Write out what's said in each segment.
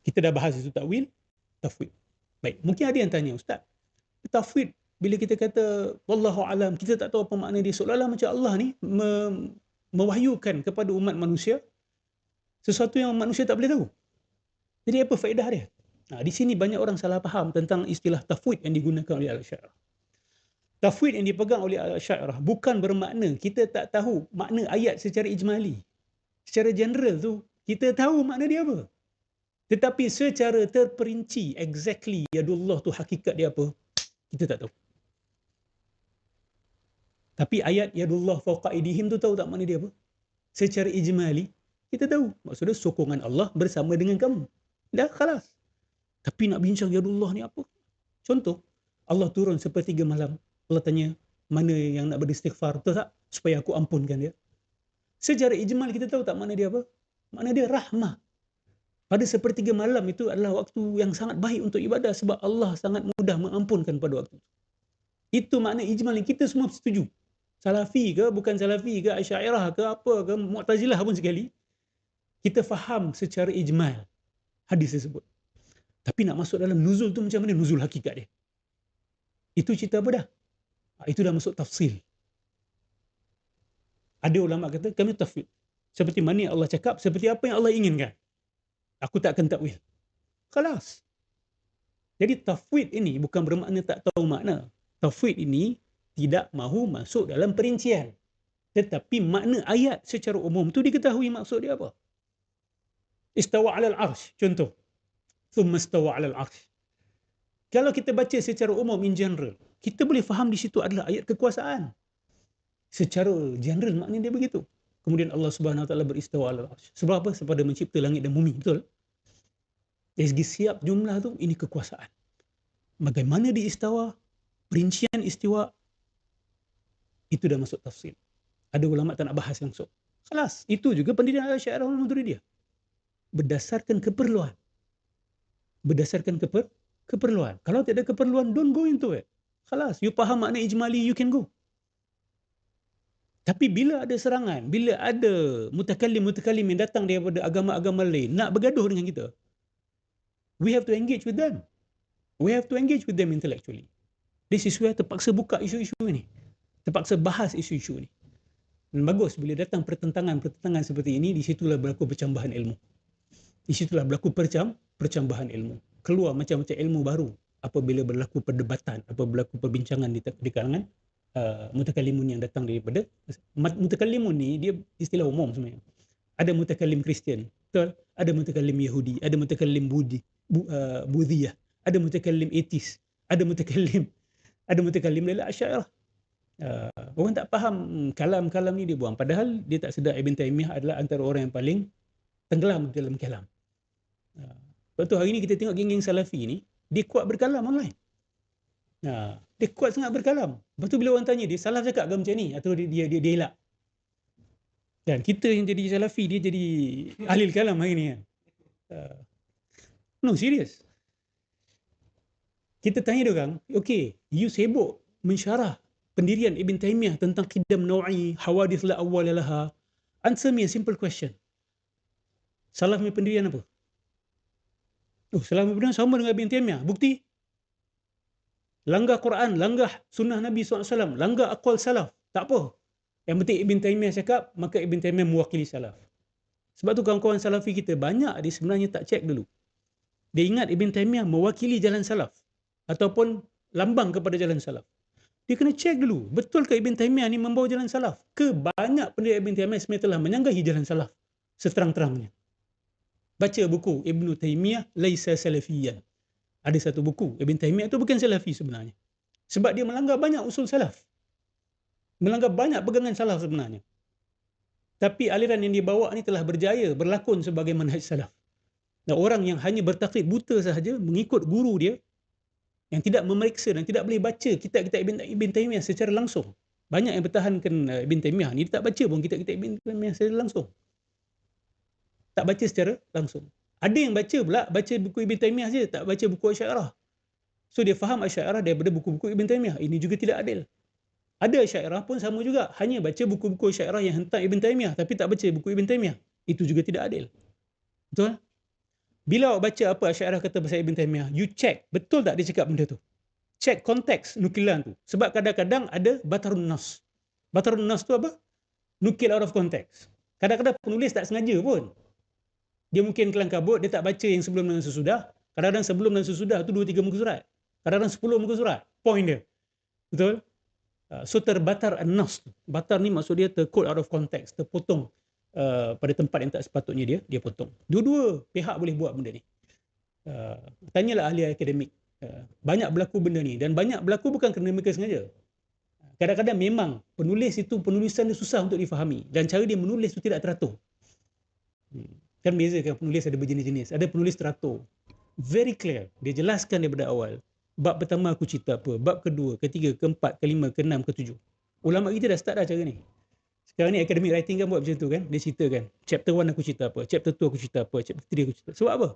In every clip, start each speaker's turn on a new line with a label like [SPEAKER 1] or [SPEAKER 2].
[SPEAKER 1] Kita dah bahas itu takwil, tafwid. Baik, mungkin ada yang tanya, Ustaz, tafwid bila kita kata wallahu alam, kita tak tahu apa makna dia, seolah-olah macam Allah ni mewahyukan kepada umat manusia sesuatu yang manusia tak boleh tahu. Jadi apa faedah dia? Di sini banyak orang salah faham tentang istilah tafwid yang digunakan oleh Al-Asy'ariyah. Tafwid yang dipegang oleh Al-Asy'ariyah bukan bermakna kita tak tahu makna ayat secara ijmali. Secara general tu kita tahu makna dia apa. Tetapi secara terperinci exactly yadullah tu hakikat dia apa, kita tak tahu. Tapi ayat yadullah fawqa aydihim tu tahu tak makna dia apa? Secara ijmali kita tahu. Maksudnya sokongan Allah bersama dengan kamu. Dah khalas. Tapi nak bincang yadullah ni apa? Contoh, Allah turun sepertiga malam. Allah tanya, mana yang nak beristighfar, betul tak? Supaya aku ampunkan dia. Secara ijmal kita tahu tak makna dia apa? Makna dia rahmah. Pada sepertiga malam itu adalah waktu yang sangat baik untuk ibadah sebab Allah sangat mudah mengampunkan pada waktu itu. Itu makna ijmal yang kita semua setuju. Salafi ke, bukan salafi ke, Asy'ariyah ke, apa ke, Mu'tazilah pun sekali, kita faham secara ijmal hadis tersebut. Tapi nak masuk dalam nuzul tu macam mana nuzul hakikat dia? Itu cerita apa dah? Itu dah masuk tafsil. Ada ulama kata kami tafwid. Seperti mana yang Allah cakap, seperti apa yang Allah inginkan. Aku tak akan takwil. Khalas. Jadi tafwid ini bukan bermakna tak tahu makna. Tafwid ini tidak mahu masuk dalam perincian. Tetapi makna ayat secara umum tu diketahui maksud dia apa. Istawa 'alal 'arsy, contoh. Thumma istawa 'alal 'arsy. Kalau kita baca secara umum in general, kita boleh faham di situ adalah ayat kekuasaan. Secara general makna dia begitu. Kemudian Allah Subhanahu Wa Taala beristawa 'alal 'arsy. Sebab apa? Sebab dia mencipta langit dan bumi, betul? Dari segi siap jumlah tu ini kekuasaan. Bagaimana dia istawa, perincian istiwa, itu dah masuk tafsir. Ada ulama tak nak bahas langsung. Kelas, itu juga pendirian Al-Asy'ariyah menurut dia. Berdasarkan keperluan. Berdasarkan keperluan. Kalau tidak ada keperluan, don't go into it. Kelas, you faham makna ijmali, you can go. Tapi bila ada serangan, bila ada mutakallim yang datang daripada agama-agama lain nak bergaduh dengan kita, we have to engage with them. We have to engage with them intellectually. This is where terpaksa buka isu-isu ni. Terpaksa bahas isu-isu ni. Dan bagus bila datang pertentangan seperti ini, di situlah berlaku percambahan ilmu. Di situlah berlaku percambahan ilmu. Keluar macam-macam ilmu baru apabila berlaku perdebatan, apabila berlaku perbincangan di kalangan mutakallimun yang datang daripada mutakallimun ni dia istilah umum sebenarnya. Ada mutakallim Kristian, betul? Ada mutakallim Yahudi, ada mutakallim Buddhiyah, ada mutakallim etis, ada mutakallim dari Asy'ariyah. Orang tak faham kalam-kalam ni dia buang. Padahal dia tak sedar Ibn Taymiyah adalah antara orang yang paling tenggelam dalam kalam. Sebab tu hari ni kita tengok geng-geng Salafi ni, dia kuat berkalam online. Dia kuat sangat berkalam. Lepas tu bila orang tanya dia, Salaf cakap ke macam ni? Atau dia elak? Dan kita yang jadi Salafi, dia jadi ahli kalam hari ni kan. No, serius. Kita tanya dia orang, okay, you sibuk mensyarah pendirian Ibn Taymiyah tentang qidam naw'i, hawadith la awwal laha. Answer me a simple question. Salaf punya pendirian apa? Salaf punya pendirian sama dengan Ibn Taymiyah. Bukti? Langgar Quran, langgar sunnah Nabi SAW, langgar aqwal salaf. Tak apa. Yang penting Ibn Taymiyah cakap, maka Ibn Taymiyah mewakili salaf. Sebab tu kawan-kawan Salafi kita banyak dia sebenarnya tak cek dulu. Dia ingat Ibn Taymiyah mewakili jalan salaf ataupun lambang kepada jalan salaf. Dia kena cek dulu, betul ke Ibn Taymiyah ni membawa jalan salaf? Ke banyak pendiri Ibn Taymiyah sebenarnya telah menyanggahi jalan salaf seterang-terangnya. Baca buku Ibn Taymiyah Laisa Salafiyan. Ada satu buku, Ibn Taymiyah itu bukan Salafi sebenarnya. Sebab dia melanggar banyak usul salaf. Melanggar banyak pegangan salaf sebenarnya. Tapi aliran yang dia bawa ni telah berjaya berlakon sebagai manhaj salaf. Dan orang yang hanya bertaklid buta sahaja mengikut guru dia, yang tidak memeriksa dan tidak boleh baca kitab-kitab Ibn Taymiyah secara langsung. Banyak yang bertahankan Ibn Taymiyah ni tak baca pun kitab-kitab Ibn Taymiyah secara langsung. Tak baca secara langsung. Ada yang baca pula, baca buku Ibn Taymiyah saja, tak baca buku Asy'ariyah. So dia faham Asy'ariyah daripada buku-buku Ibn Taymiyah. Ini juga tidak adil. Ada Asy'ariyah pun sama juga, hanya baca buku-buku Asy'ariyah yang hentak Ibn Taymiyah tapi tak baca buku Ibn Taymiyah. Itu juga tidak adil. Betul? Bila awak baca apa Asy'ariyah kata pasal Ibn Taymiyah, you check, betul tak dia cakap benda tu? Check konteks nukilan tu. Sebab kadang-kadang ada batarun nas. Batarun nas tu apa? Nukil out of context. Kadang-kadang penulis tak sengaja pun. Dia mungkin kelang kabut, dia tak baca yang sebelum dan sesudah. Kadang-kadang sebelum dan sesudah tu 2-3 muka surat. Kadang-kadang 10 muka surat. Point dia. Betul? So terbatar an-nas. Batar ni maksud dia ter-quote out of context, terpotong pada tempat yang tak sepatutnya dia potong. Dua-dua pihak boleh buat benda ni. Tanyalah ahli akademik. Banyak berlaku benda ni dan banyak berlaku bukan kerana mereka sengaja. Kadang-kadang memang penulis itu penulisan dia susah untuk difahami dan cara dia menulis itu tidak teratur. Kan beza kan, penulis ada berjenis-jenis. Ada penulis teratur. Very clear. Dia jelaskan daripada awal. Bab pertama aku cerita apa, bab kedua, ketiga, keempat, kelima, keenam, ketujuh. Ulama kita dah start dah cara ni. Sekarang ni academic writing kan buat macam tu kan. Dia ceritakan, chapter 1 aku cerita apa, chapter 2 aku cerita apa, chapter 3 aku cerita. Sebab apa?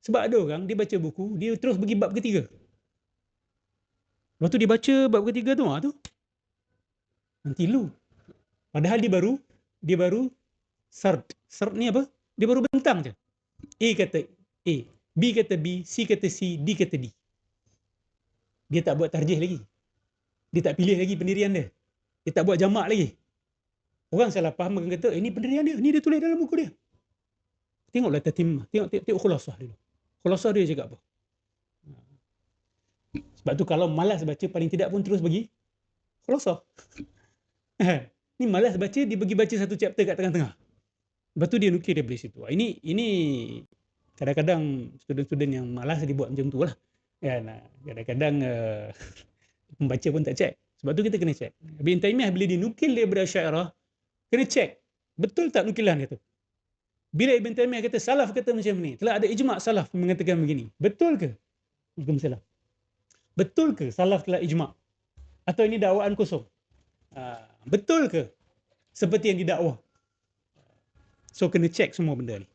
[SPEAKER 1] Sebab ada orang, dia baca buku, dia terus pergi bab ketiga. Lepas tu dia baca bab ketiga tu, nanti lu. Padahal dia baru sard. Sard ni apa? Dia baru bentang je. A kata A, B kata B, C kata C, D kata D. Dia tak buat tarjih lagi. Dia tak pilih lagi pendirian dia. Dia tak buat jamak lagi. Orang salah faham akan kata, ini pendirian dia, ni dia tulis dalam buku dia. Tengoklah tatimah, tengok khulasah dulu. Khulasah dia cakap apa. Sebab tu kalau malas baca, paling tidak pun terus bagi khulasah. Ni malas baca, dia bagi baca satu chapter kat tengah-tengah. Lepas tu dia nukil daripada situ. Ini kadang-kadang student-student yang malas dia buat macam tu lah. Kadang-kadang pembaca pun tak check. Sebab tu kita kena check. Ibn Taymiyah bila dia nukil daripada Asy'ariyah, kena check. Betul tak nukilan dia tu? Bila Ibn Taymiyah kata salaf kata macam ni, telah ada ijma' salaf mengatakan begini. Betul ke? Waalaikumsalam. Betul ke salaf telah ijma'? Atau ini dakwaan kosong? Betul ke? Seperti yang didakwa. So kena check semua benda ni.